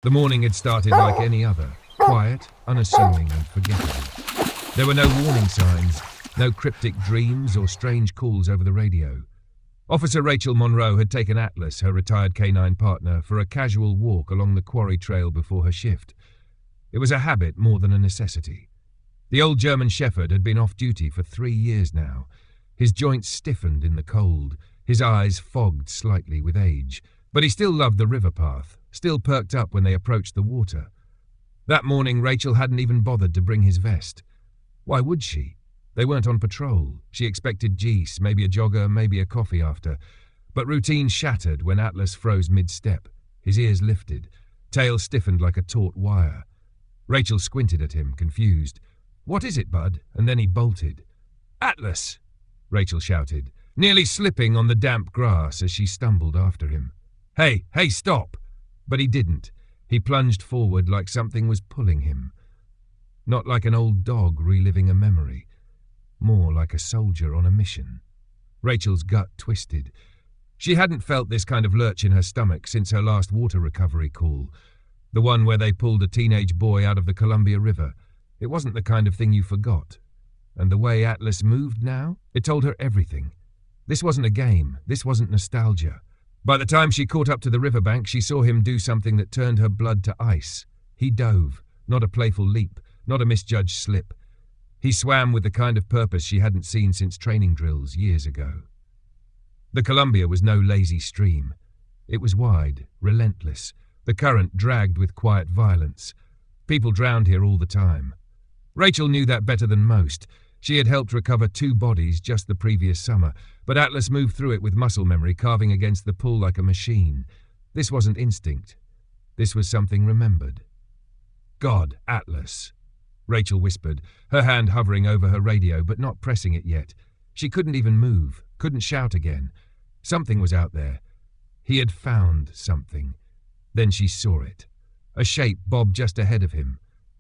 The morning had started like any other, quiet, unassuming and forgettable. There were no warning signs, no cryptic dreams or strange calls over the radio. Officer Rachel Monroe had taken Atlas, her retired canine partner, for a casual walk along the quarry trail before her shift. It was a habit more than a necessity. The old German Shepherd had been off duty for 3 years now. His joints stiffened in the cold, his eyes fogged slightly with age, but he still loved the river path, still perked up when they approached the water. That morning Rachel hadn't even bothered to bring his vest. Why would she? They weren't on patrol. She expected geese, maybe a jogger, maybe a coffee after. But routine shattered when Atlas froze mid-step. His ears lifted, tail stiffened like a taut wire. Rachel squinted at him, confused. "What is it, bud?" And then he bolted. "Atlas!" Rachel shouted, nearly slipping on the damp grass as she stumbled after him. Hey, stop!" But he didn't. He plunged forward like something was pulling him. Not like an old dog reliving a memory. More like a soldier on a mission. Rachel's gut twisted. She hadn't felt this kind of lurch in her stomach since her last water recovery call. The one where they pulled a teenage boy out of the Columbia River. It wasn't the kind of thing you forgot. And the way Atlas moved now, it told her everything. This wasn't a game. This wasn't nostalgia. By the time she caught up to the riverbank, she saw him do something that turned her blood to ice. He dove, not a playful leap, not a misjudged slip. He swam with the kind of purpose she hadn't seen since training drills years ago. The Columbia was no lazy stream. It was wide, relentless. The current dragged with quiet violence. People drowned here all the time. Rachel knew that better than most. She had helped recover 2 bodies just the previous summer, but Atlas moved through it with muscle memory carving against the pull like a machine. This wasn't instinct. This was something remembered. "God, Atlas," Rachel whispered, her hand hovering over her radio but not pressing it yet. She couldn't even move, couldn't shout again. Something was out there. He had found something. Then she saw it. A shape bobbed just ahead of him.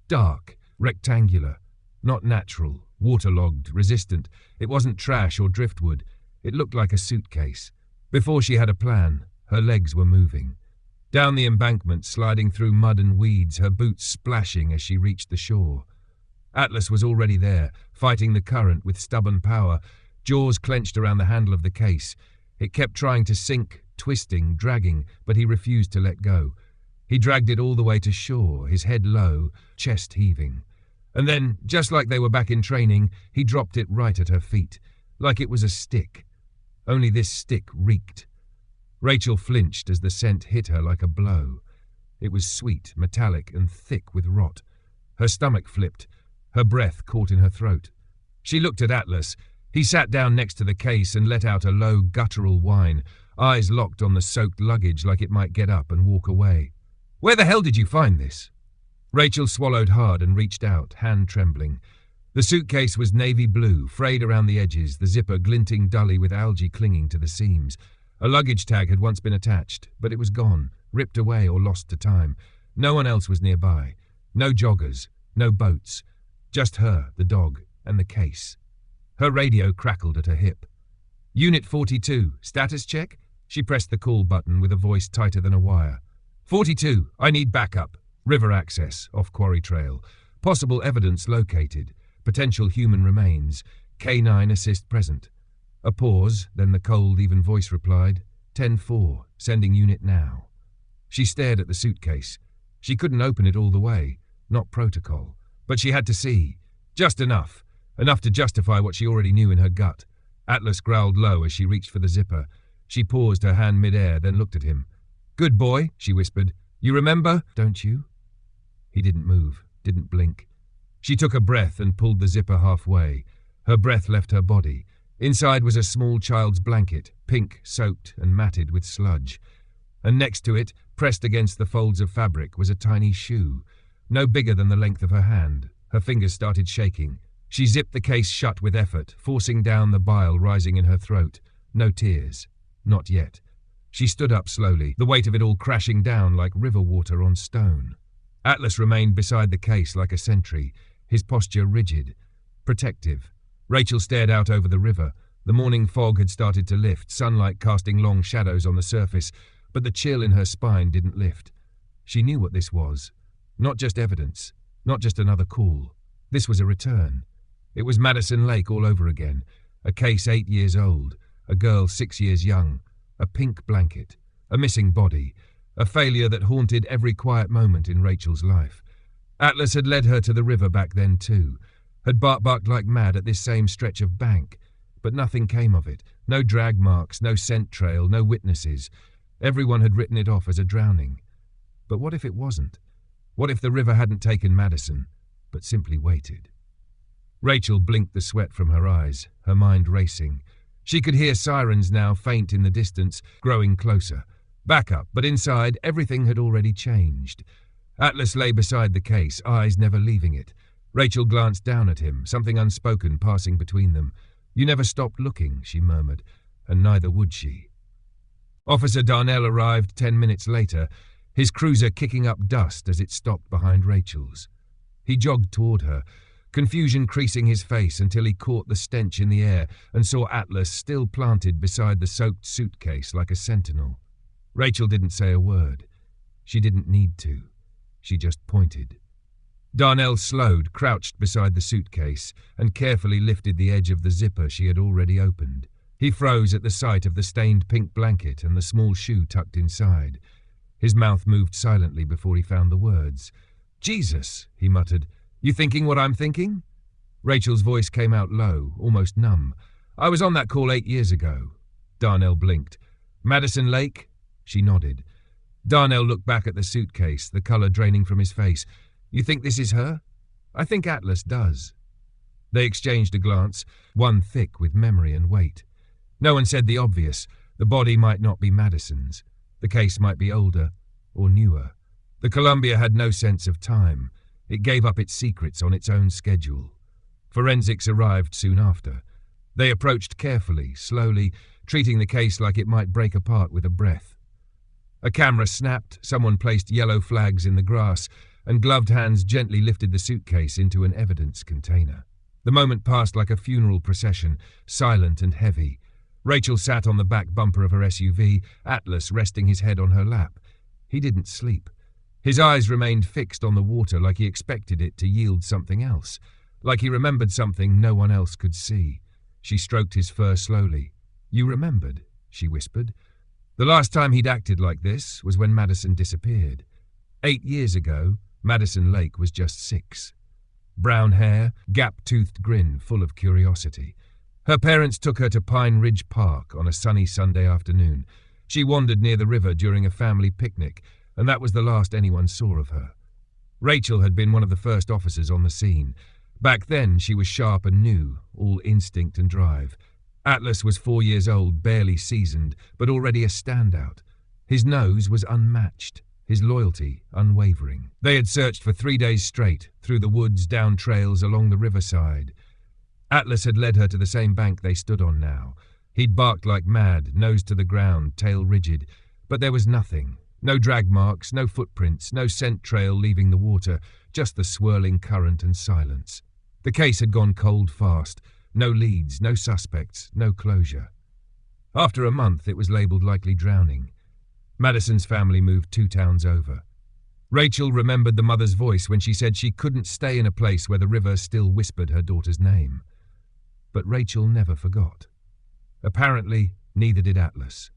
Dark, rectangular, not natural, waterlogged, resistant. It wasn't trash or driftwood. It looked like a suitcase. Before she had a plan, her legs were moving. Down the embankment, sliding through mud and weeds, her boots splashing as she reached the shore. Atlas was already there, fighting the current with stubborn power, jaws clenched around the handle of the case. It kept trying to sink, twisting, dragging, but he refused to let go. He dragged it all the way to shore, his head low, chest heaving. And then, just like they were back in training, he dropped it right at her feet, like it was a stick. Only this stick reeked. Rachel flinched as the scent hit her like a blow. It was sweet, metallic, and thick with rot. Her stomach flipped. Her breath caught in her throat. She looked at Atlas. He sat down next to the case and let out a low, guttural whine, eyes locked on the soaked luggage like it might get up and walk away. "Where the hell did you find this?" Rachel swallowed hard and reached out, hand trembling. The suitcase was navy blue, frayed around the edges, the zipper glinting dully with algae clinging to the seams. A luggage tag had once been attached, but it was gone, ripped away or lost to time. No one else was nearby. No joggers, no boats. Just her, the dog, and the case. Her radio crackled at her hip. "Unit 42, status check?" She pressed the call button with a voice tighter than a wire. 42, I need backup. River access, off quarry trail. Possible evidence located. Potential human remains. K9 assist present. A pause, then the cold, even voice replied, 10-4, sending unit now. She stared at the suitcase. She couldn't open it all the way, not protocol. But she had to see. Just enough. Enough to justify what she already knew in her gut. Atlas growled low as she reached for the zipper. She paused, her hand mid-air, then looked at him. "Good boy," she whispered. "You remember, don't you?" He didn't move, didn't blink. She took a breath and pulled the zipper halfway. Her breath left her body. Inside was a small child's blanket, pink, soaked and matted with sludge. And next to it, pressed against the folds of fabric, was a tiny shoe, no bigger than the length of her hand. Her fingers started shaking. She zipped the case shut with effort, forcing down the bile rising in her throat. No tears. Not yet. She stood up slowly, the weight of it all crashing down like river water on stone. Atlas remained beside the case like a sentry, his posture rigid, protective. Rachel stared out over the river. The morning fog had started to lift, sunlight casting long shadows on the surface, but the chill in her spine didn't lift. She knew what this was. Not just evidence, not just another call. This was a return. It was Madison Lake all over again. A case 8 years old, a girl 6 years young, a pink blanket, a missing body, a failure that haunted every quiet moment in Rachel's life. Atlas had led her to the river back then too, had barked like mad at this same stretch of bank, but nothing came of it. No drag marks, no scent trail, no witnesses. Everyone had written it off as a drowning. But what if it wasn't? What if the river hadn't taken Madison, but simply waited? Rachel blinked the sweat from her eyes, her mind racing. She could hear sirens now faint in the distance, growing closer. Back up, but inside, everything had already changed. Atlas lay beside the case, eyes never leaving it. Rachel glanced down at him, something unspoken passing between them. "You never stopped looking," she murmured, and neither would she. Officer Darnell arrived 10 minutes later, his cruiser kicking up dust as it stopped behind Rachel's. He jogged toward her, confusion creasing his face until he caught the stench in the air and saw Atlas still planted beside the soaked suitcase like a sentinel. Rachel didn't say a word. She didn't need to. She just pointed. Darnell slowed, crouched beside the suitcase, and carefully lifted the edge of the zipper she had already opened. He froze at the sight of the stained pink blanket and the small shoe tucked inside. His mouth moved silently before he found the words. "Jesus," he muttered. "You thinking what I'm thinking?" Rachel's voice came out low, almost numb. "I was on that call 8 years ago." Darnell blinked. "Madison Lake?" She nodded. Darnell looked back at the suitcase, the colour draining from his face. "You think this is her?" "I think Atlas does." They exchanged a glance, one thick with memory and weight. No one said the obvious. The body might not be Madison's. The case might be older or newer. The Columbia had no sense of time. It gave up its secrets on its own schedule. Forensics arrived soon after. They approached carefully, slowly, treating the case like it might break apart with a breath. A camera snapped, someone placed yellow flags in the grass, and gloved hands gently lifted the suitcase into an evidence container. The moment passed like a funeral procession, silent and heavy. Rachel sat on the back bumper of her SUV, Atlas resting his head on her lap. He didn't sleep. His eyes remained fixed on the water like he expected it to yield something else, like he remembered something no one else could see. She stroked his fur slowly. "You remembered," she whispered. The last time he'd acted like this was when Madison disappeared. 8 years ago, Madison Lake was just 6. Brown hair, gap-toothed grin full of curiosity. Her parents took her to Pine Ridge Park on a sunny Sunday afternoon. She wandered near the river during a family picnic, and that was the last anyone saw of her. Rachel had been one of the first officers on the scene. Back then, she was sharp and new, all instinct and drive. Atlas was 4 years old, barely seasoned, but already a standout. His nose was unmatched, his loyalty unwavering. They had searched for 3 days straight, through the woods, down trails, along the riverside. Atlas had led her to the same bank they stood on now. He'd barked like mad, nose to the ground, tail rigid, but there was nothing. No drag marks, no footprints, no scent trail leaving the water, just the swirling current and silence. The case had gone cold fast. No leads, no suspects, no closure. After a month, it was labelled likely drowning. Madison's family moved 2 towns over. Rachel remembered the mother's voice when she said she couldn't stay in a place where the river still whispered her daughter's name. But Rachel never forgot. Apparently, neither did Atlas.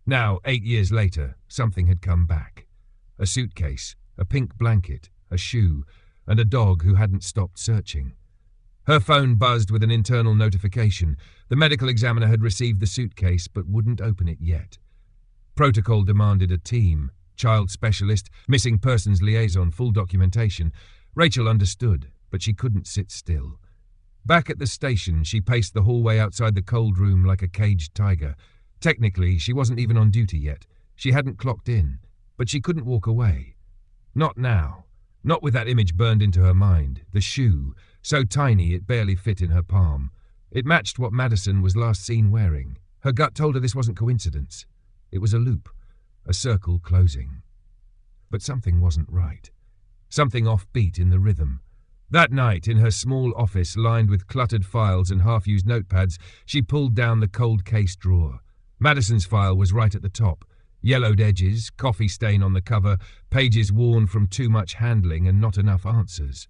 Now, 8 years later, something had come back. A suitcase, a pink blanket, a shoe, and a dog who hadn't stopped searching. Her phone buzzed with an internal notification. The medical examiner had received the suitcase but wouldn't open it yet. Protocol demanded a team, child specialist, missing persons liaison, full documentation. Rachel understood, but she couldn't sit still. Back at the station, she paced the hallway outside the cold room like a caged tiger. Technically, she wasn't even on duty yet. She hadn't clocked in, but she couldn't walk away. Not now. Not with that image burned into her mind, the shoe, so tiny it barely fit in her palm. It matched what Madison was last seen wearing. Her gut told her this wasn't coincidence. It was a loop, a circle closing. But something wasn't right. Something offbeat in the rhythm. That night, in her small office lined with cluttered files and half-used notepads, she pulled down the cold case drawer. Madison's file was right at the top. Yellowed edges, coffee stain on the cover, pages worn from too much handling and not enough answers.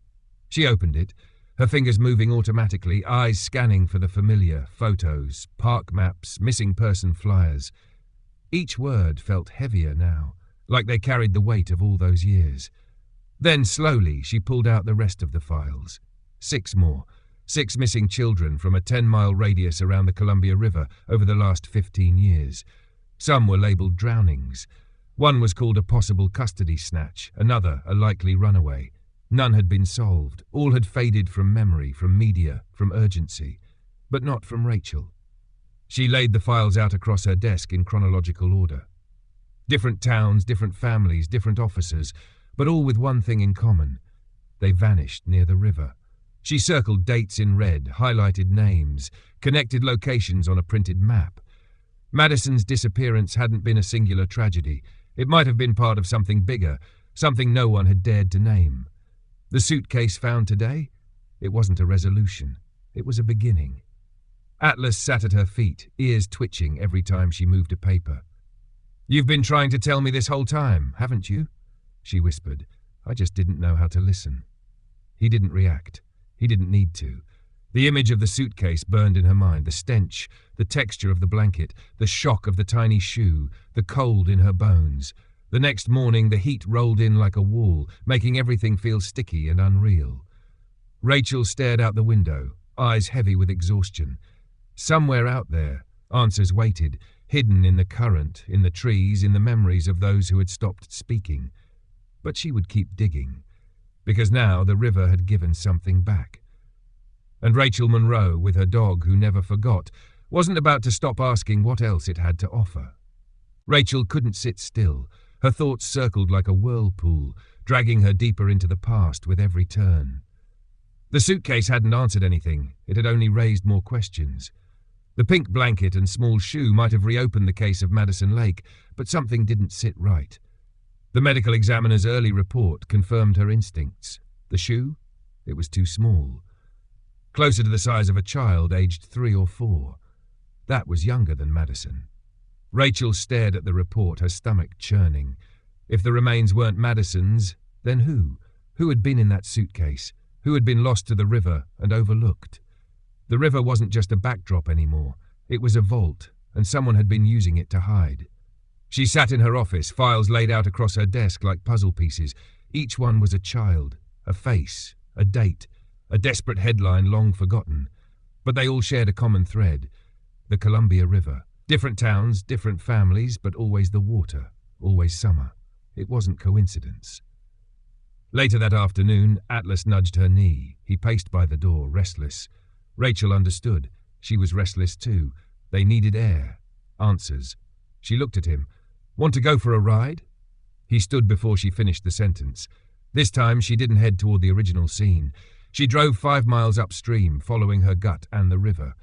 She opened it, her fingers moving automatically, eyes scanning for the familiar, photos, park maps, missing person flyers. Each word felt heavier now, like they carried the weight of all those years. Then, slowly, she pulled out the rest of the files. 6 more. 6 missing children from a 10-mile radius around the Columbia River over the last 15 years. Some were labelled drownings. One was called a possible custody snatch, another a likely runaway. None had been solved. All had faded from memory, from media, from urgency. But not from Rachel. She laid the files out across her desk in chronological order. Different towns, different families, different officers, but all with one thing in common. They vanished near the river. She circled dates in red, highlighted names, connected locations on a printed map. Madison's disappearance hadn't been a singular tragedy. It might have been part of something bigger, something no one had dared to name. The suitcase found today? It wasn't a resolution. It was a beginning. Atlas sat at her feet, ears twitching every time she moved a paper. "You've been trying to tell me this whole time, haven't you?" she whispered. "I just didn't know how to listen." He didn't react. He didn't need to. The image of the suitcase burned in her mind, the stench, the texture of the blanket, the shock of the tiny shoe, the cold in her bones. The next morning, the heat rolled in like a wall, making everything feel sticky and unreal. Rachel stared out the window, eyes heavy with exhaustion. Somewhere out there, answers waited, hidden in the current, in the trees, in the memories of those who had stopped speaking. But she would keep digging, because now the river had given something back. And Rachel Monroe, with her dog who never forgot, wasn't about to stop asking what else it had to offer. Rachel couldn't sit still. Her thoughts circled like a whirlpool, dragging her deeper into the past with every turn. The suitcase hadn't answered anything. It had only raised more questions. The pink blanket and small shoe might have reopened the case of Madison Lake, but something didn't sit right. The medical examiner's early report confirmed her instincts. The shoe? It was too small. Closer to the size of a child, aged 3 or 4. That was younger than Madison. Rachel stared at the report, her stomach churning. If the remains weren't Madison's, then who? Who had been in that suitcase? Who had been lost to the river and overlooked? The river wasn't just a backdrop anymore. It was a vault, and someone had been using it to hide. She sat in her office, files laid out across her desk like puzzle pieces. Each one was a child, a face, a date, a desperate headline long forgotten. But they all shared a common thread: the Columbia River. Different towns, different families, but always the water, always summer. It wasn't coincidence. Later that afternoon, Atlas nudged her knee. He paced by the door, restless. Rachel understood. She was restless too. They needed air. Answers. She looked at him. "Want to go for a ride?" He stood before she finished the sentence. This time she didn't head toward the original scene. She drove 5 miles upstream, following her gut and the river.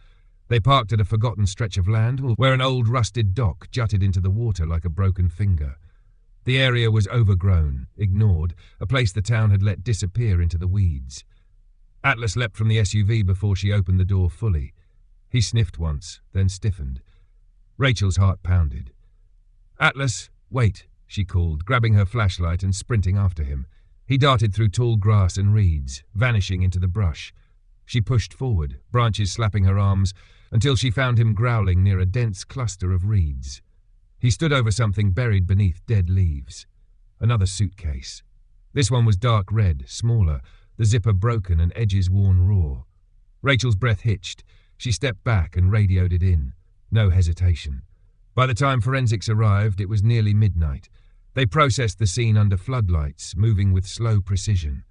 They parked at a forgotten stretch of land where an old rusted dock jutted into the water like a broken finger. The area was overgrown, ignored, a place the town had let disappear into the weeds. Atlas leapt from the SUV before she opened the door fully. He sniffed once, then stiffened. Rachel's heart pounded. "Atlas, wait," she called, grabbing her flashlight and sprinting after him. He darted through tall grass and reeds, vanishing into the brush. She pushed forward, branches slapping her arms, until she found him growling near a dense cluster of reeds. He stood over something buried beneath dead leaves. Another suitcase. This one was dark red, smaller, the zipper broken and edges worn raw. Rachel's breath hitched. She stepped back and radioed it in. No hesitation. By the time forensics arrived, it was nearly midnight. They processed the scene under floodlights, moving with slow precision.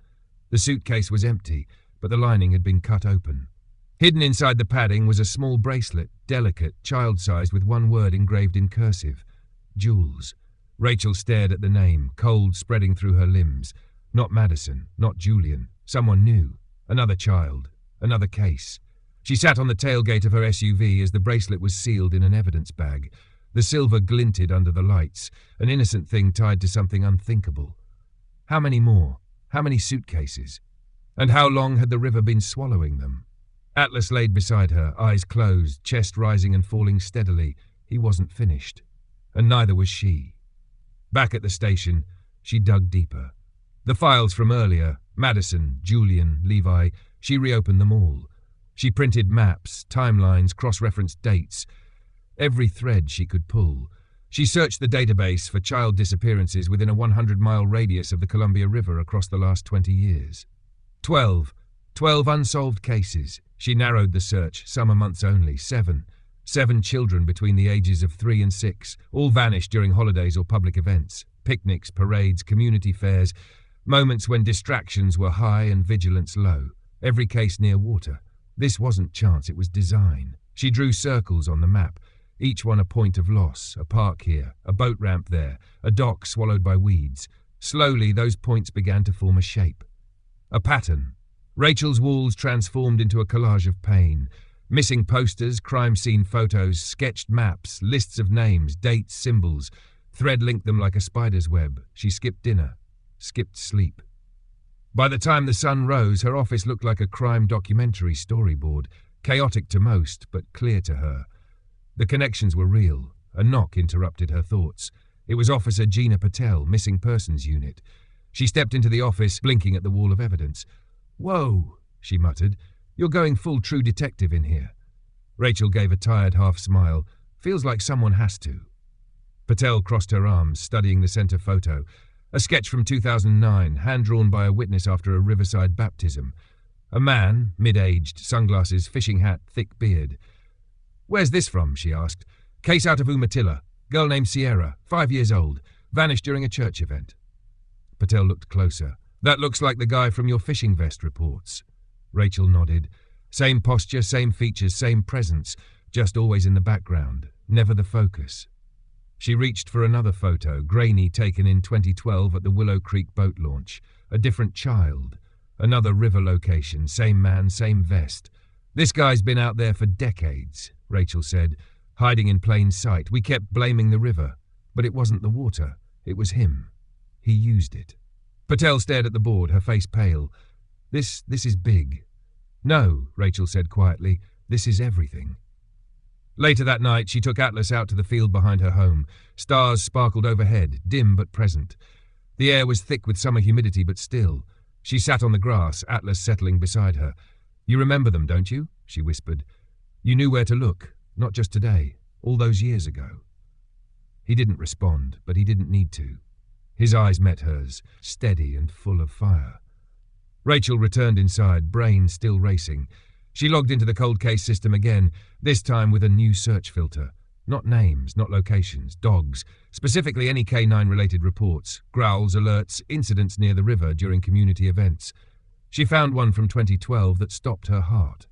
The suitcase was empty, but the lining had been cut open. Hidden inside the padding was a small bracelet, delicate, child-sized, with one word engraved in cursive. Jules. Rachel stared at the name, cold spreading through her limbs. Not Madison, not Julian. Someone new. Another child. Another case. She sat on the tailgate of her SUV as the bracelet was sealed in an evidence bag. The silver glinted under the lights, an innocent thing tied to something unthinkable. How many more? How many suitcases? And how long had the river been swallowing them? Atlas laid beside her, eyes closed, chest rising and falling steadily. He wasn't finished. and neither was she. Back at the station, she dug deeper. The files from earlier, Madison, Julian, Levi, she reopened them all. She printed maps, timelines, cross-referenced dates. Every thread she could pull. She searched the database for child disappearances within a 100-mile radius of the Columbia River across the last 20 years. 12 unsolved cases. She narrowed the search, summer months only. 7 children between the ages of 3 and 6, all vanished during holidays or public events. Picnics, parades, community fairs, moments when distractions were high and vigilance low. Every case near water. This wasn't chance, it was design. She drew circles on the map, each one a point of loss, a park here, a boat ramp there, a dock swallowed by weeds. Slowly, those points began to form a shape. A pattern. Rachel's walls transformed into a collage of pain. Missing posters, crime scene photos, sketched maps, lists of names, dates, symbols. Thread linked them like a spider's web. She skipped dinner, skipped sleep. By the time the sun rose, her office looked like a crime documentary storyboard, chaotic to most, but clear to her. The connections were real. A knock interrupted her thoughts. It was Officer Gina Patel, Missing Persons Unit. She stepped into the office, blinking at the wall of evidence. "Whoa," she muttered. "You're going full True Detective in here." Rachel gave a tired half smile. "Feels like someone has to." Patel crossed her arms, studying the center photo. A sketch from 2009, hand-drawn by a witness after a riverside baptism. A man, mid-aged, sunglasses, fishing hat, thick beard. "Where's this from?" she asked. "Case out of Umatilla. Girl named Sierra, 5 years old. Vanished during a church event." Patel looked closer. "That looks like the guy from your fishing vest reports." Rachel nodded. Same posture, same features, same presence, just always in the background, never the focus. She reached for another photo, grainy, taken in 2012 at the Willow Creek boat launch. A different child. Another river location, same man, same vest. "This guy's been out there for decades," Rachel said, hiding in plain sight. "We kept blaming the river, but it wasn't the water. It was him. He used it." Patel stared at the board, her face pale. This is big." "No," Rachel said quietly. "This is everything." Later that night, she took Atlas out to the field behind her home. Stars sparkled overhead, dim but present. The air was thick with summer humidity, but still. She sat on the grass, Atlas settling beside her. "You remember them, don't you?" she whispered. "You knew where to look, not just today, all those years ago." He didn't respond, but he didn't need to. His eyes met hers, steady and full of fire. Rachel returned inside, brain still racing. She logged into the cold case system again, this time with a new search filter. Not names, not locations, dogs, specifically any K9-related reports, growls, alerts, incidents near the river during community events. She found one from 2012 that stopped her heart.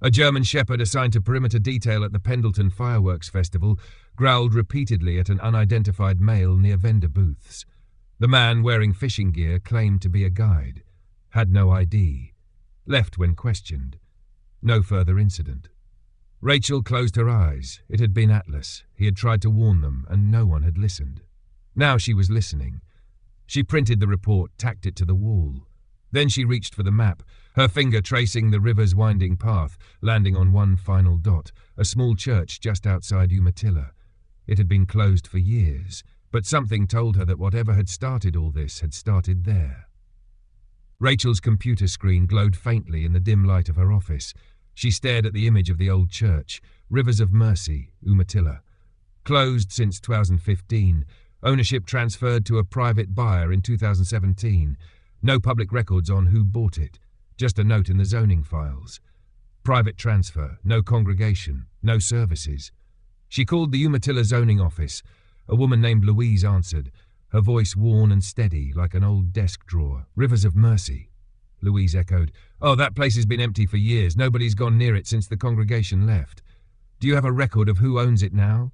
A German shepherd assigned to perimeter detail at the Pendleton Fireworks Festival growled repeatedly at an unidentified male near vendor booths. The man wearing fishing gear claimed to be a guide. Had no ID. Left when questioned. No further incident. Rachel closed her eyes. It had been Atlas. He had tried to warn them, and no one had listened. Now she was listening. She printed the report, tacked it to the wall. Then she reached for the map, her finger tracing the river's winding path, landing on one final dot, a small church just outside Umatilla. It had been closed for years, but something told her that whatever had started all this had started there. Rachel's computer screen glowed faintly in the dim light of her office. She stared at the image of the old church, Rivers of Mercy, Umatilla. Closed since 2015, ownership transferred to a private buyer in 2017. No public records on who bought it, just a note in the zoning files. Private transfer, no congregation, no services. She called the Umatilla zoning office. A woman named Louise answered, her voice worn and steady like an old desk drawer. "Rivers of Mercy." Louise echoed, "Oh, that place has been empty for years. Nobody's gone near it since the congregation left. Do you have a record of who owns it now?"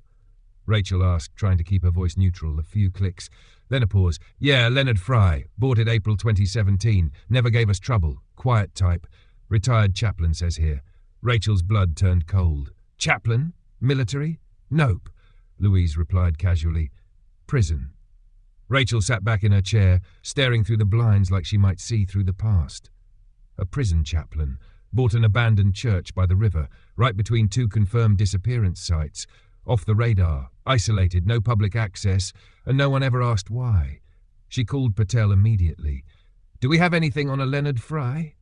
Rachel asked, trying to keep her voice neutral. A few clicks. Then a pause. "Yeah, Leonard Fry. Bought it April 2017. Never gave us trouble. Quiet type. Retired chaplain, says here." Rachel's blood turned cold. "Chaplain? Military?" "Nope," Louise replied casually. "Prison." Rachel sat back in her chair, staring through the blinds like she might see through the past. A prison chaplain. Bought an abandoned church by the river, right between two confirmed disappearance sites. Off the radar, isolated, no public access, and no one ever asked why. She called Patel immediately. "Do we have anything on a Leonard Fry?"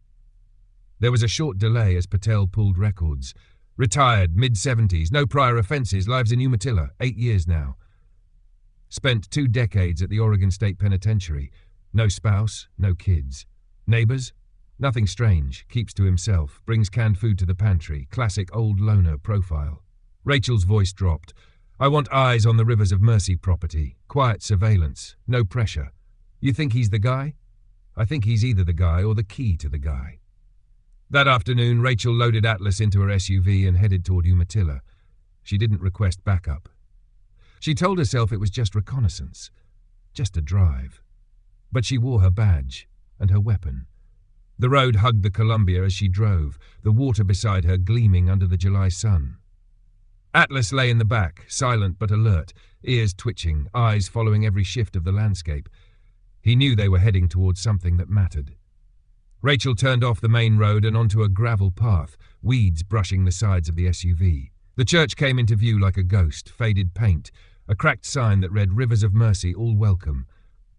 There was a short delay as Patel pulled records. Retired, mid-70s, no prior offences, lives in Umatilla, 8 years now. Spent 2 decades at the Oregon State Penitentiary. No spouse, no kids. Neighbours? Nothing strange, keeps to himself, brings canned food to the pantry, classic old loner profile. Rachel's voice dropped. "I want eyes on the Rivers of Mercy property, quiet surveillance, no pressure. You think he's the guy?" "I think he's either the guy or the key to the guy." That afternoon, Rachel loaded Atlas into her SUV and headed toward Umatilla. She didn't request backup. She told herself it was just reconnaissance, just a drive. But she wore her badge and her weapon. The road hugged the Columbia as she drove, the water beside her gleaming under the July sun. Atlas lay in the back, silent but alert, ears twitching, eyes following every shift of the landscape. He knew they were heading towards something that mattered. Rachel turned off the main road and onto a gravel path, weeds brushing the sides of the SUV. The church came into view like a ghost, faded paint, a cracked sign that read "Rivers of Mercy, all welcome."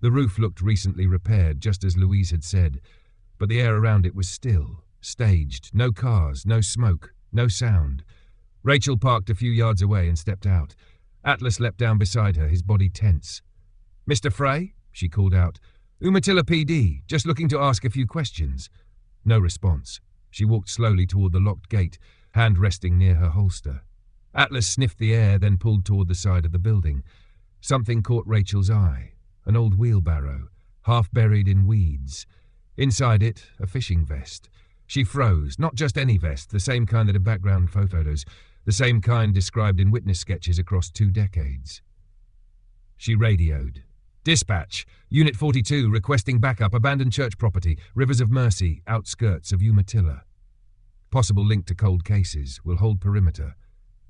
The roof looked recently repaired, just as Louise had said, but the air around it was still, staged, no cars, no smoke, no sound. Rachel parked a few yards away and stepped out. Atlas leapt down beside her, his body tense. "Mr. Frey?" she called out. "Umatilla PD, just looking to ask a few questions." No response. She walked slowly toward the locked gate, hand resting near her holster. Atlas sniffed the air, then pulled toward the side of the building. Something caught Rachel's eye. An old wheelbarrow, half buried in weeds. Inside it, a fishing vest. She froze, not just any vest, the same kind that had background photos, the same kind described in witness sketches across 2 decades. She radioed. "Dispatch, Unit 42, requesting backup, abandoned church property, Rivers of Mercy, outskirts of Umatilla. Possible link to cold cases, will hold perimeter.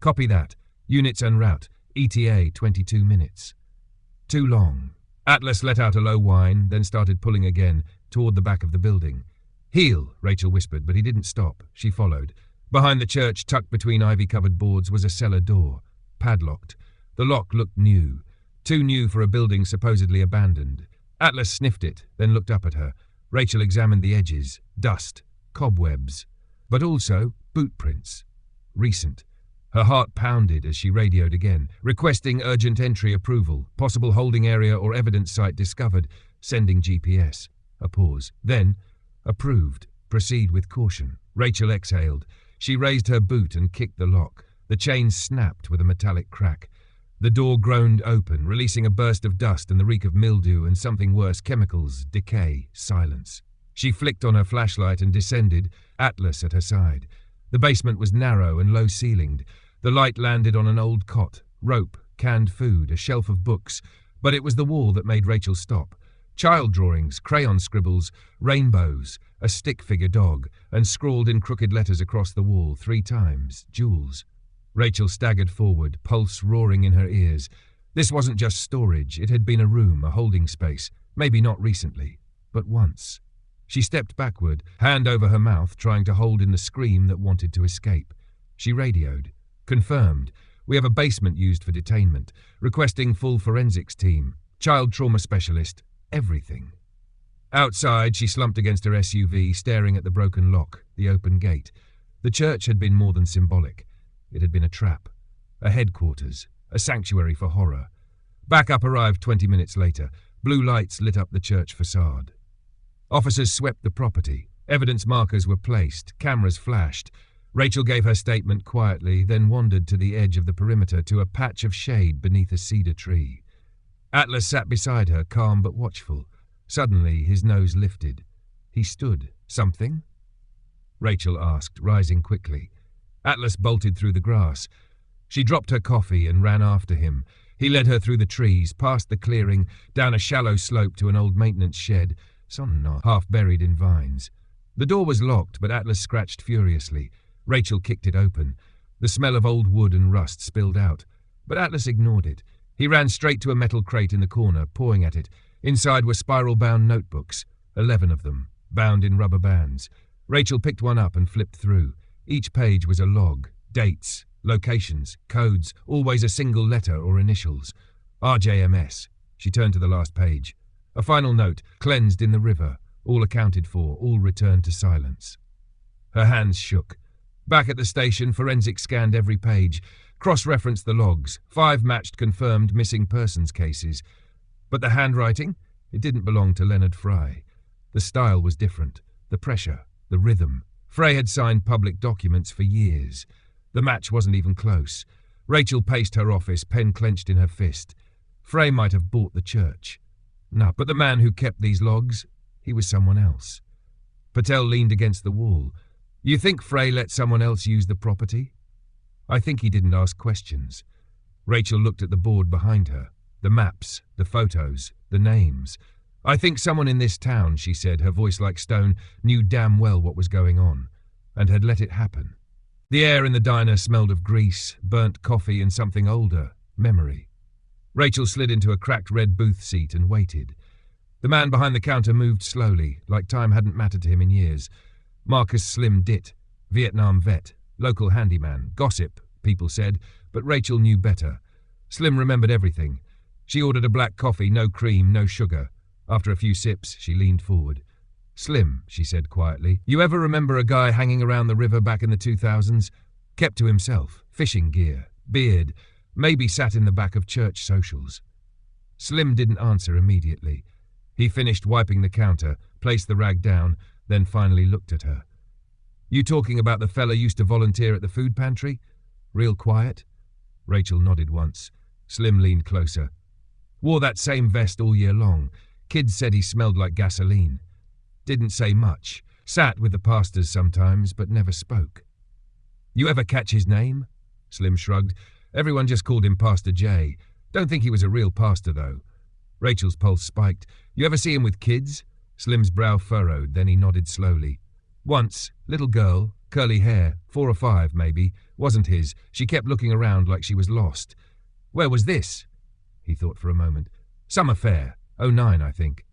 Copy that. Units en route, ETA 22 minutes. Too long. Atlas let out a low whine, then started pulling again, toward the back of the building. "Heel," Rachel whispered, but he didn't stop. She followed. Behind the church, tucked between ivy-covered boards, was a cellar door, padlocked. The lock looked new. Too new for a building supposedly abandoned. Atlas sniffed it, then looked up at her. Rachel examined the edges. Dust. Cobwebs. But also boot prints. Recent. Her heart pounded as she radioed again, requesting urgent entry approval, possible holding area or evidence site discovered, sending GPS. A pause. Then, approved. Proceed with caution. Rachel exhaled. She raised her boot and kicked the lock. The chain snapped with a metallic crack. The door groaned open, releasing a burst of dust and the reek of mildew and something worse, chemicals, decay, silence. She flicked on her flashlight and descended, Atlas at her side. The basement was narrow and low-ceilinged. The light landed on an old cot, rope, canned food, a shelf of books, but it was the wall that made Rachel stop. Child drawings, crayon scribbles, rainbows, a stick-figure dog, and scrawled in crooked letters across the wall 3 times, Jules. Rachel staggered forward, pulse roaring in her ears. This wasn't just storage, it had been a room, a holding space, maybe not recently, but once. She stepped backward, hand over her mouth, trying to hold in the scream that wanted to escape. She radioed. Confirmed. "We have a basement used for detainment. Requesting full forensics team. Child trauma specialist. Everything." Outside, she slumped against her SUV, staring at the broken lock, the open gate. The church had been more than symbolic. It had been a trap, a headquarters, a sanctuary for horror. Backup arrived 20 minutes later. Blue lights lit up the church facade. Officers swept the property. Evidence markers were placed. Cameras flashed. Rachel gave her statement quietly, then wandered to the edge of the perimeter to a patch of shade beneath a cedar tree. Atlas sat beside her, calm but watchful. Suddenly, his nose lifted. He stood. "Something?" Rachel asked, rising quickly. Atlas bolted through the grass. She dropped her coffee and ran after him. He led her through the trees, past the clearing, down a shallow slope to an old maintenance shed, half buried in vines. The door was locked, but Atlas scratched furiously. Rachel kicked it open. The smell of old wood and rust spilled out, but Atlas ignored it. He ran straight to a metal crate in the corner, pawing at it. Inside were spiral-bound notebooks, 11 of them, bound in rubber bands. Rachel picked one up and flipped through. Each page was a log, dates, locations, codes, always a single letter or initials. RJMS. She turned to the last page. A final note, cleansed in the river, all accounted for, all returned to silence. Her hands shook. Back at the station, forensics scanned every page, cross-referenced the logs, 5 matched confirmed missing persons cases. But the handwriting? It didn't belong to Leonard Fry. The style was different. The pressure, the rhythm. Frey had signed public documents for years. The match wasn't even close. Rachel paced her office, pen clenched in her fist. Frey might have bought the church. No, but the man who kept these logs, he was someone else. Patel leaned against the wall. You think Frey let someone else use the property? I think he didn't ask questions. Rachel looked at the board behind her. The maps, the photos, the names. I think someone in this town, she said, her voice like stone, knew damn well what was going on, and had let it happen. The air in the diner smelled of grease, burnt coffee and something older, memory. Rachel slid into a cracked red booth seat and waited. The man behind the counter moved slowly, like time hadn't mattered to him in years. Marcus Slim Ditt, Vietnam vet, local handyman, gossip, people said, but Rachel knew better. Slim remembered everything. She ordered a black coffee, no cream, no sugar. After a few sips, she leaned forward. Slim, she said quietly, you ever remember a guy hanging around the river back in the 2000s? Kept to himself, fishing gear, beard, maybe sat in the back of church socials. Slim didn't answer immediately. He finished wiping the counter, placed the rag down, then finally looked at her. You talking about the fella used to volunteer at the food pantry? Real quiet? Rachel nodded once. Slim leaned closer. Wore that same vest all year long. Kids said he smelled like gasoline. Didn't say much. Sat with the pastors sometimes, but never spoke. You ever catch his name? Slim shrugged. Everyone just called him Pastor J. Don't think he was a real pastor, though. Rachel's pulse spiked. You ever see him with kids? Slim's brow furrowed, then he nodded slowly. Once, little girl, curly hair, 4 or 5 maybe, wasn't his. She kept looking around like she was lost. Where was this? He thought for a moment. Summer fair, 09, I think.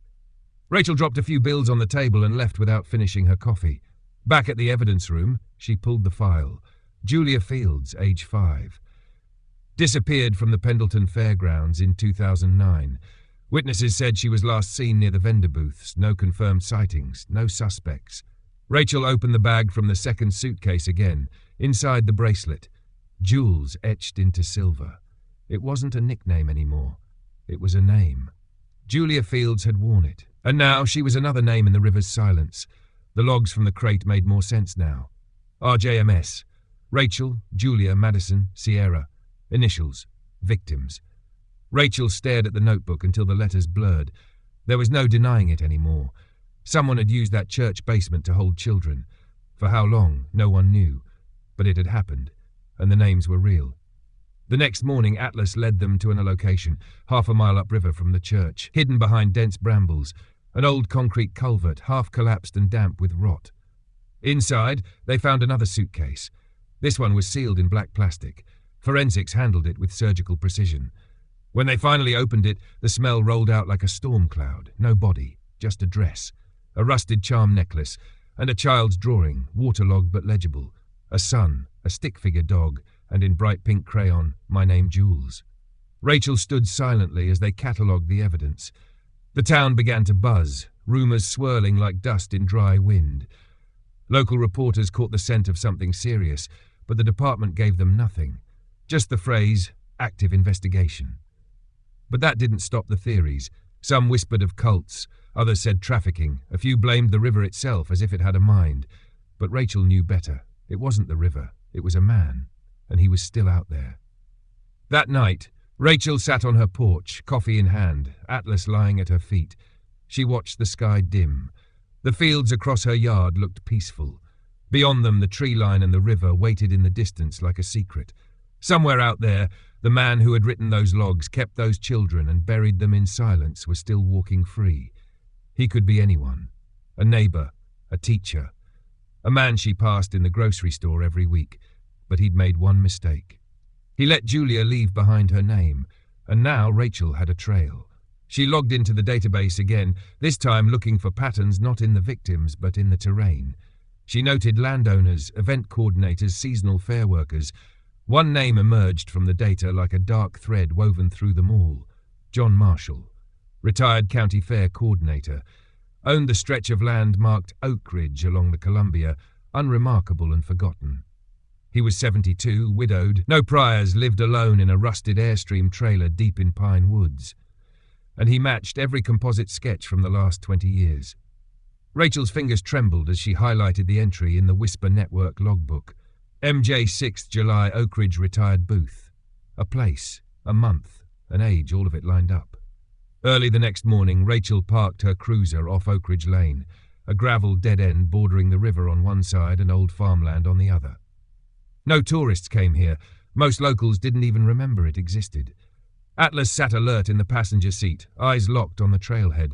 Rachel dropped a few bills on the table and left without finishing her coffee. Back at the evidence room, she pulled the file. Julia Fields, age 5. Disappeared from the Pendleton Fairgrounds in 2009. Witnesses said she was last seen near the vendor booths. No confirmed sightings, no suspects. Rachel opened the bag from the second suitcase again. Inside the bracelet. Jewels etched into silver. It wasn't a nickname anymore. It was a name. Julia Fields had worn it. And now she was another name in the river's silence. The logs from the crate made more sense now. RJMS. Rachel, Julia, Madison, Sierra. Initials. Victims. Rachel stared at the notebook until the letters blurred. There was no denying it anymore. Someone had used that church basement to hold children. For how long, no one knew. But it had happened, and the names were real. The next morning, Atlas led them to a location, half a mile upriver from the church, hidden behind dense brambles, an old concrete culvert, half collapsed and damp with rot. Inside, they found another suitcase. This one was sealed in black plastic. Forensics handled it with surgical precision. When they finally opened it, the smell rolled out like a storm cloud. No body, just a dress, a rusted charm necklace, and a child's drawing, waterlogged but legible. A sun, a stick-figure dog, and in bright pink crayon, my name Jules. Rachel stood silently as they catalogued the evidence. The town began to buzz, rumours swirling like dust in dry wind. Local reporters caught the scent of something serious, but the department gave them nothing. Just the phrase, active investigation. But that didn't stop the theories. Some whispered of cults, others said trafficking, a few blamed the river itself as if it had a mind. But Rachel knew better. It wasn't the river, it was a man, and he was still out there. That night, Rachel sat on her porch, coffee in hand, Atlas lying at her feet. She watched the sky dim. The fields across her yard looked peaceful. Beyond them, the tree line and the river waited in the distance like a secret. Somewhere out there, the man who had written those logs, kept those children and buried them in silence was still walking free. He could be anyone. A neighbour, a teacher, a man she passed in the grocery store every week. But he'd made one mistake. He let Julia leave behind her name, and now Rachel had a trail. She logged into the database again, this time looking for patterns not in the victims but in the terrain. She noted landowners, event coordinators, seasonal fair workers, One name emerged from the data like a dark thread woven through them all. John Marshall, retired county fair coordinator, owned the stretch of land marked Oak Ridge along the Columbia, unremarkable and forgotten. He was 72, widowed, no priors, lived alone in a rusted Airstream trailer deep in pine woods. And he matched every composite sketch from the last 20 years. Rachel's fingers trembled as she highlighted the entry in the Whisper Network logbook. MJ 6th July Oak Ridge retired booth. A place, a month, an age, all of it lined up. Early the next morning, Rachel parked her cruiser off Oak Ridge Lane, a gravel dead end bordering the river on one side and old farmland on the other. No tourists came here. Most locals didn't even remember it existed. Atlas sat alert in the passenger seat, eyes locked on the trailhead.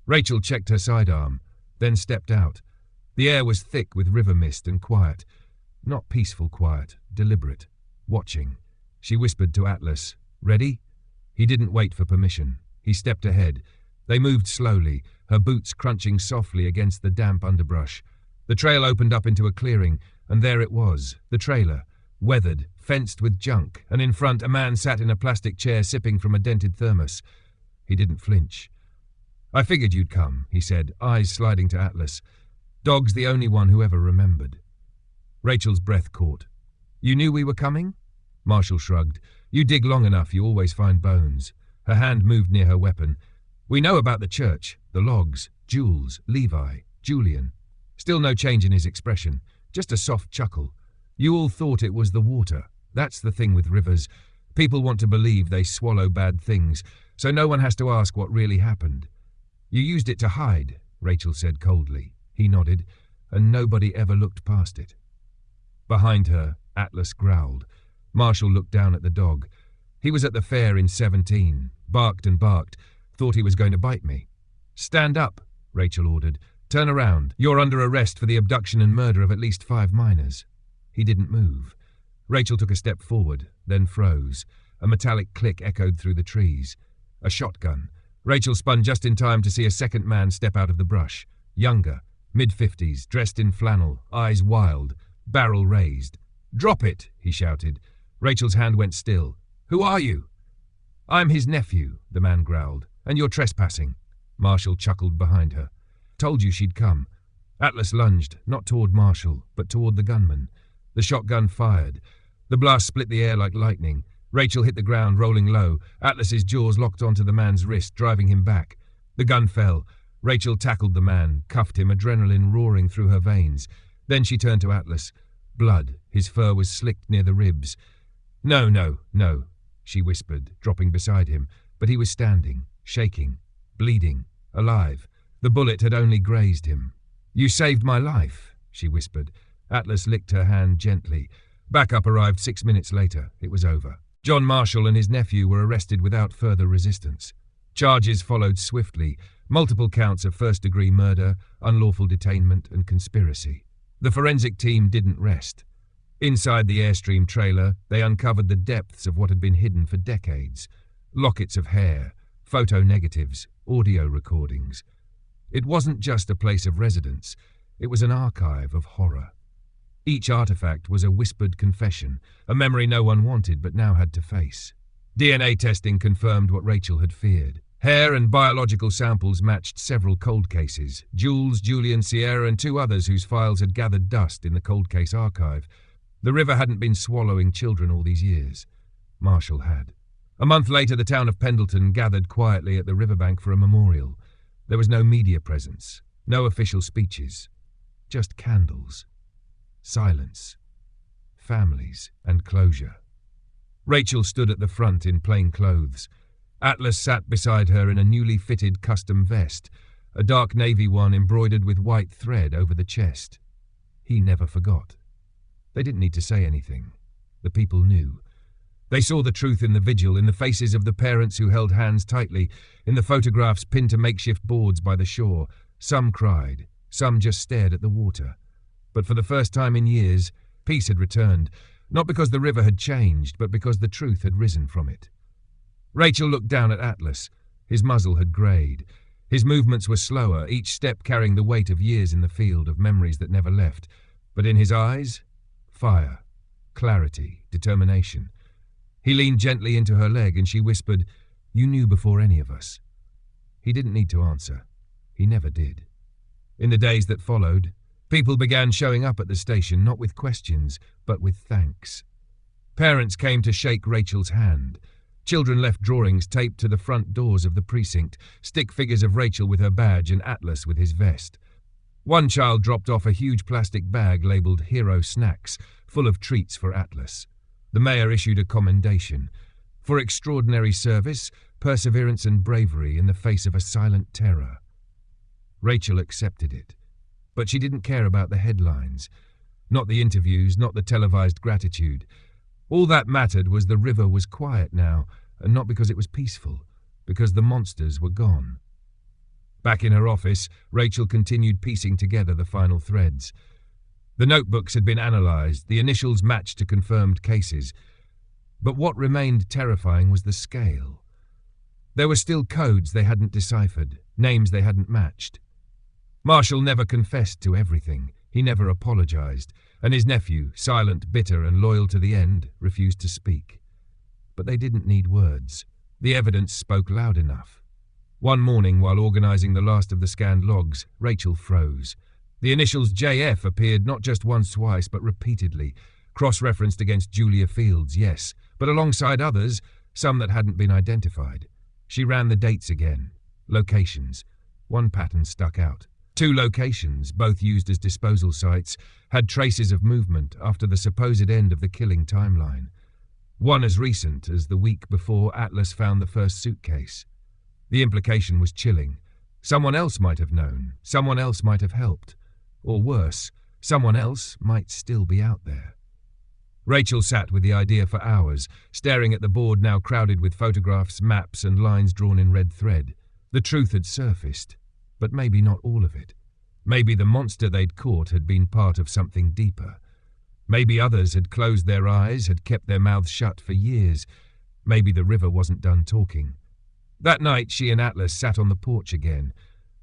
Rachel checked her sidearm, then stepped out. The air was thick with river mist and quiet. Not peaceful quiet, deliberate, watching. She whispered to Atlas, "Ready?" He didn't wait for permission. He stepped ahead. They moved slowly, her boots crunching softly against the damp underbrush. The trail opened up into a clearing, and there it was, the trailer, weathered, fenced with junk, and in front a man sat in a plastic chair sipping from a dented thermos. He didn't flinch. "I figured you'd come," he said, eyes sliding to Atlas. "Dog's the only one who ever remembered." Rachel's breath caught. "You knew we were coming?" Marshall shrugged. "You dig long enough, you always find bones." Her hand moved near her weapon. "We know about the church, the logs, Jules, Levi, Julian." Still no change in his expression, just a soft chuckle. "You all thought it was the water. That's the thing with rivers. People want to believe they swallow bad things, so no one has to ask what really happened. You used it to hide," Rachel said coldly. He nodded, and nobody ever looked past it. Behind her, Atlas growled. Marshall looked down at the dog. He was at the fair in 17, barked and barked, thought he was going to bite me. "Stand up," Rachel ordered. "Turn around. You're under arrest for the abduction and murder of at least 5 minors." He didn't move. Rachel took a step forward, then froze. A metallic click echoed through the trees. A shotgun. Rachel spun just in time to see a second man step out of the brush. Younger, mid-50s, dressed in flannel, eyes wild, barrel raised. "Drop it," he shouted. Rachel's hand went still. "Who are you?" "I'm his nephew," the man growled. "And you're trespassing." Marshall chuckled behind her. "Told you she'd come." Atlas lunged, not toward Marshall, but toward the gunman. The shotgun fired. The blast split the air like lightning. Rachel hit the ground, rolling low. Atlas's jaws locked onto the man's wrist, driving him back. The gun fell. Rachel tackled the man, cuffed him, adrenaline roaring through her veins. Then she turned to Atlas. Blood. His fur was slicked near the ribs. No, she whispered, dropping beside him. But he was standing, shaking, bleeding, alive. The bullet had only grazed him. "You saved my life," she whispered. Atlas licked her hand gently. Backup arrived 6 minutes later. It was over. John Marshall and his nephew were arrested without further resistance. Charges followed swiftly, multiple counts of first-degree murder, unlawful detainment, and conspiracy. The forensic team didn't rest. Inside the Airstream trailer, they uncovered the depths of what had been hidden for decades. Lockets of hair, photo negatives, audio recordings. It wasn't just a place of residence. It was an archive of horror. Each artifact was a whispered confession, a memory no one wanted but now had to face. DNA testing confirmed what Rachel had feared. Hair and biological samples matched several cold cases, Jules, Julian, Sierra, and 2 others whose files had gathered dust in the cold case archive. The river hadn't been swallowing children all these years. Marshall had. A month later, the town of Pendleton gathered quietly at the riverbank for a memorial. There was no media presence, no official speeches, just candles, silence, families, and closure. Rachel stood at the front in plain clothes. Atlas sat beside her in a newly fitted custom vest, a dark navy one embroidered with white thread over the chest. He never forgot. They didn't need to say anything. The people knew. They saw the truth in the vigil, in the faces of the parents who held hands tightly, in the photographs pinned to makeshift boards by the shore. Some cried, some just stared at the water. But for the first time in years, peace had returned, not because the river had changed, but because the truth had risen from it. Rachel looked down at Atlas. His muzzle had greyed. His movements were slower, each step carrying the weight of years in the field, of memories that never left. But in his eyes, fire. clarity, determination. He leaned gently into her leg and she whispered, "You knew before any of us." He didn't need to answer. He never did. In the days that followed, people began showing up at the station not with questions, but with thanks. Parents came to shake Rachel's hand. Children left drawings taped to the front doors of the precinct, stick figures of Rachel with her badge and Atlas with his vest. One child dropped off a huge plastic bag labelled Hero Snacks, full of treats for Atlas. The mayor issued a commendation for extraordinary service, perseverance and bravery in the face of a silent terror. Rachel accepted it, but she didn't care about the headlines, not the interviews, not the televised gratitude. All that mattered was the river was quiet now, and not because it was peaceful, because the monsters were gone. Back in her office, Rachel continued piecing together the final threads. The notebooks had been analysed, the initials matched to confirmed cases. But what remained terrifying was the scale. There were still codes they hadn't deciphered, names they hadn't matched. Marshall never confessed to everything. He never apologised, and his nephew, silent, bitter and loyal to the end, refused to speak. But they didn't need words. The evidence spoke loud enough. One morning, while organising the last of the scanned logs, Rachel froze. The initials JF appeared not just once, twice, but repeatedly, cross-referenced against Julia Fields, yes, but alongside others, some that hadn't been identified. She ran the dates again. Locations. One pattern stuck out. 2 locations, both used as disposal sites, had traces of movement after the supposed end of the killing timeline. One as recent as the week before Atlas found the first suitcase. The implication was chilling. Someone else might have known. Someone else might have helped. Or worse, someone else might still be out there. Rachel sat with the idea for hours, staring at the board now crowded with photographs, maps and lines drawn in red thread. The truth had surfaced, but maybe not all of it. Maybe the monster they'd caught had been part of something deeper. Maybe others had closed their eyes, had kept their mouths shut for years. Maybe the river wasn't done talking. That night she and Atlas sat on the porch again.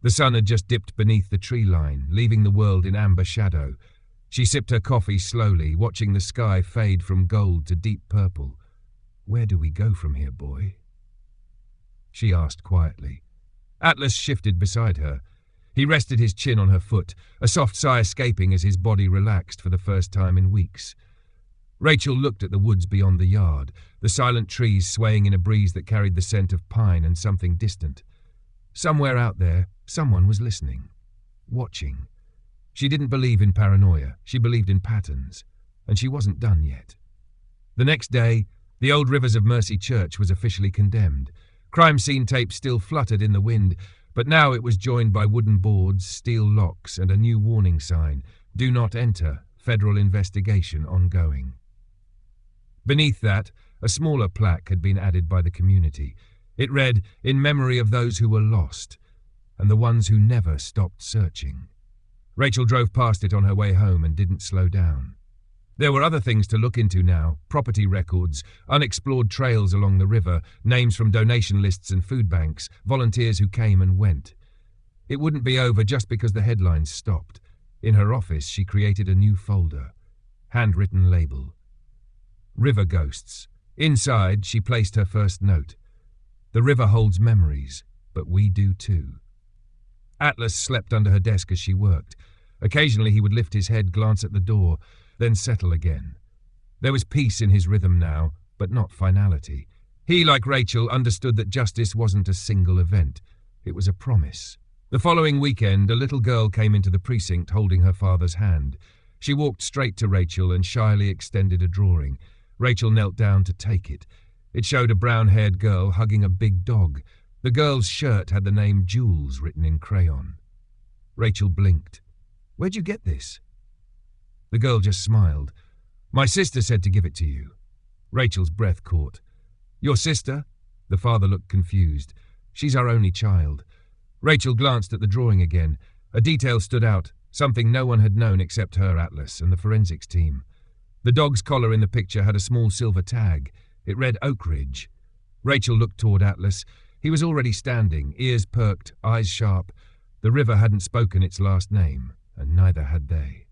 The sun had just dipped beneath the tree line, leaving the world in amber shadow. She sipped her coffee slowly, watching the sky fade from gold to deep purple. "Where do we go from here, boy?" she asked quietly. Atlas shifted beside her. He rested his chin on her foot, a soft sigh escaping as his body relaxed for the first time in weeks. Rachel looked at the woods beyond the yard, the silent trees swaying in a breeze that carried the scent of pine and something distant. Somewhere out there, someone was listening, watching. She didn't believe in paranoia, she believed in patterns, and she wasn't done yet. The next day, the Old Rivers of Mercy Church was officially condemned. Crime scene tape still fluttered in the wind, but now it was joined by wooden boards, steel locks, and a new warning sign, "Do not enter, federal investigation ongoing." Beneath that, a smaller plaque had been added by the community. It read, "In memory of those who were lost, and the ones who never stopped searching." Rachel drove past it on her way home and didn't slow down. There were other things to look into now, property records, unexplored trails along the river, names from donation lists and food banks, volunteers who came and went. It wouldn't be over just because the headlines stopped. In her office, she created a new folder. Handwritten label. River Ghosts. Inside, she placed her first note. "The river holds memories, but we do too." Atlas slept under her desk as she worked. Occasionally he would lift his head, glance at the door, then settle again. There was peace in his rhythm now, but not finality. He, like Rachel, understood that justice wasn't a single event. It was a promise. The following weekend, a little girl came into the precinct holding her father's hand. She walked straight to Rachel and shyly extended a drawing. Rachel knelt down to take it. It showed a brown-haired girl hugging a big dog. The girl's shirt had the name Jules written in crayon. Rachel blinked. "Where'd you get this?" The girl just smiled. "My sister said to give it to you." Rachel's breath caught. "Your sister?" The father looked confused. "She's our only child." Rachel glanced at the drawing again. A detail stood out, something no one had known except her, Atlas, and the forensics team. The dog's collar in the picture had a small silver tag. It read Oak Ridge. Rachel looked toward Atlas. He was already standing, ears perked, eyes sharp. The river hadn't spoken its last name, and neither had they.